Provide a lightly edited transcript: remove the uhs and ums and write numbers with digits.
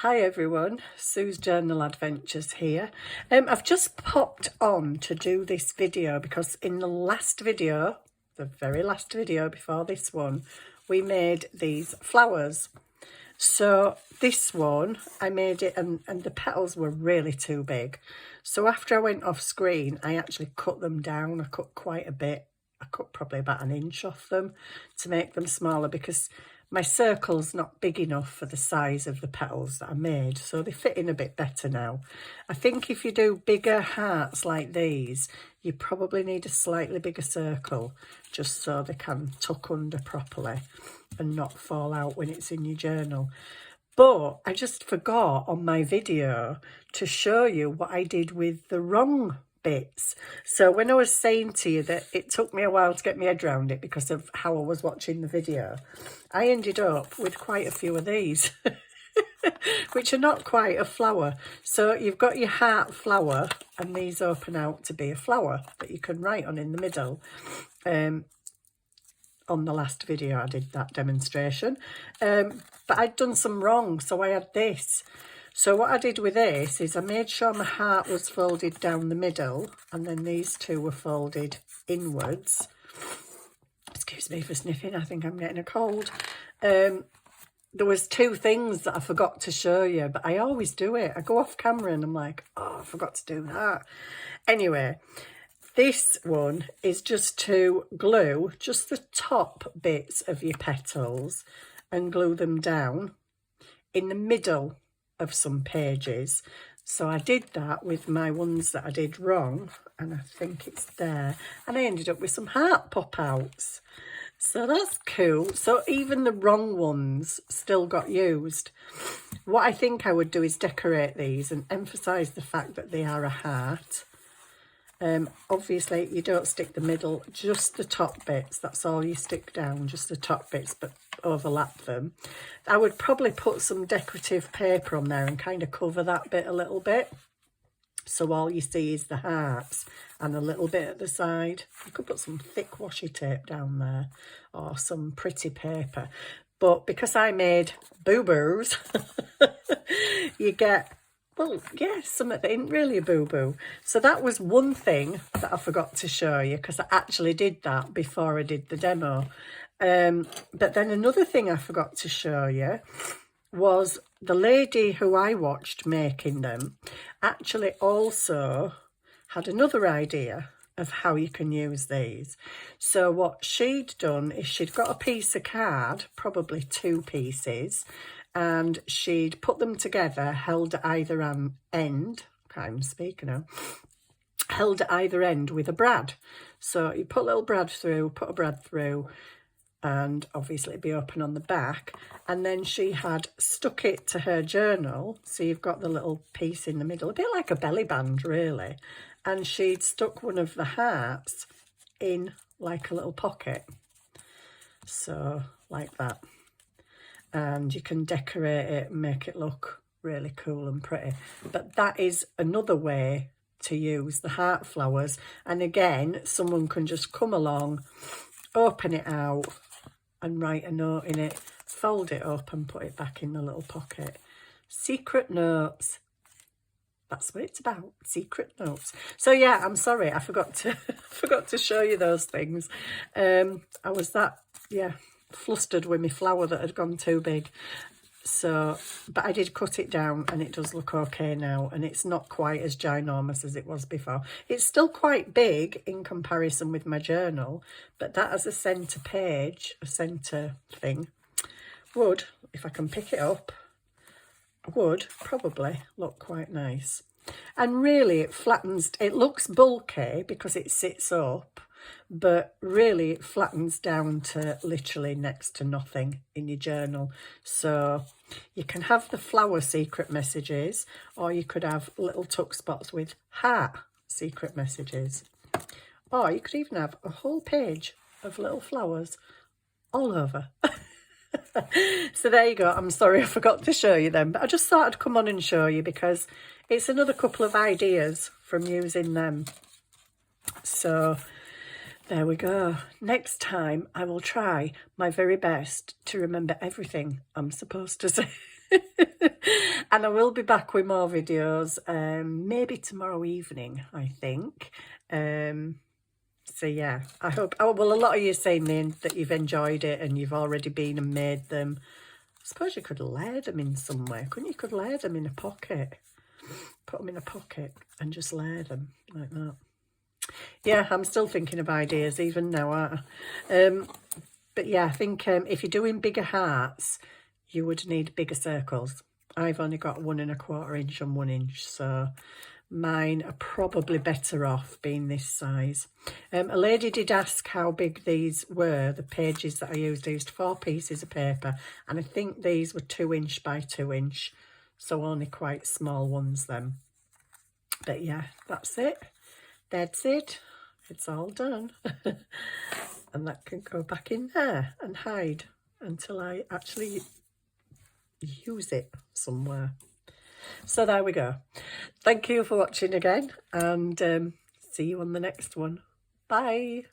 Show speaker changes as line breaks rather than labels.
Hi everyone, Sue's Journal Adventures here. I've just popped on to do this video because in the last video, the very last video before this one, we made these flowers. So this one, I made it and the petals were really too big. So after I went off screen, I actually cut them down. I cut quite a bit. I cut probably about an inch off them to make them smaller because my circle's not big enough for the size of the petals that I made, so they fit in a bit better now. I think if you do bigger hearts like these, you probably need a slightly bigger circle just so they can tuck under properly and not fall out when it's in your journal. But I just forgot on my video to show you what I did with the wrong bits. So when I was saying to you that it took me a while to get my head around it because of how I was watching the video, I ended up with quite a few of these which are not quite a flower. So you've got your heart flower and these open out to be a flower that you can write on in the middle. On the last video I did that demonstration, but I'd done some wrong, so I had this. So what I did with this is I made sure my heart was folded down the middle and then these two were folded inwards. Excuse me for sniffing, I think I'm getting a cold. There was two things that I forgot to show you, but I always do it. I go off camera and I'm like, oh, I forgot to do that. Anyway, this one is just to glue just the top bits of your petals and glue them down in the middle of some pages. So I did that with my ones that I did wrong, and I think it's there, and I ended up with some heart pop outs. So that's cool. So even the wrong ones still got used. What I think I would do is decorate these and emphasize the fact that they are a heart. Obviously you don't stick the middle, just the top bits, that's all you stick down, just the top bits, but overlap them. I would probably put some decorative paper on there and kind of cover that bit a little bit, so all you see is the hearts and a little bit at the side. You could put some thick washi tape down there or some pretty paper, but because I made boo-boos you get, well, yeah, something that ain't really a boo-boo. So that was one thing that I forgot to show you because I actually did that before I did the demo. But then another thing I forgot to show you was the lady who I watched making them actually also had another idea of how you can use these. So what she'd done is she'd got a piece of card, probably two pieces, and she'd put them together, held at either end, can't even speak now, held at either end with a brad. So you put a little brad through, put a brad through, and obviously it'd be open on the back. And then she had stuck it to her journal, so you've got the little piece in the middle, a bit like a belly band really, and she'd stuck one of the hearts in like a little pocket, so like that. And you can decorate it and make it look really cool and pretty. But that is another way to use the heart flowers. And again, someone can just come along, open it out and write a note in it, fold it up and put it back in the little pocket. Secret notes. That's what it's about, secret notes. So yeah, I'm sorry, I forgot to show you those things. I was that, yeah, flustered with my flower that had gone too big. So, but I did cut it down and it does look okay now, and it's not quite as ginormous as it was before. It's still quite big in comparison with my journal, but that as a centre page, a centre thing, would, if I can pick it up, would probably look quite nice. And really it flattens, it looks bulky because it sits up, but really it flattens down to literally next to nothing in your journal. So you can have the flower secret messages, or you could have little tuck spots with heart secret messages, or you could even have a whole page of little flowers all over. So there you go. I'm sorry I forgot to show you them, but I just thought I'd come on and show you because it's another couple of ideas from using them. So There we go. Next time I will try my very best to remember everything I'm supposed to say. And I will be back with more videos, maybe tomorrow evening, I think. So yeah, I hope, oh, well, a lot of you saying that you've enjoyed it and you've already been and made them. I suppose you could layer them in somewhere, couldn't you? You could layer them in a pocket. Put them in a pocket and just layer them like that. Yeah, I'm still thinking of ideas even now, aren't I? But yeah, I think if you're doing bigger hearts, you would need bigger circles. I've only got 1 1/4 inch and 1 inch, so mine are probably better off being this size. A lady did ask how big these were, the pages that I used. I used 4 pieces of paper, and I think these were 2 inch by 2 inch, so only quite small ones then. But yeah, that's it. That's it. It's all done. And that can go back in there and hide until I actually use it somewhere. So there we go. Thank you for watching again, and see you on the next one. Bye.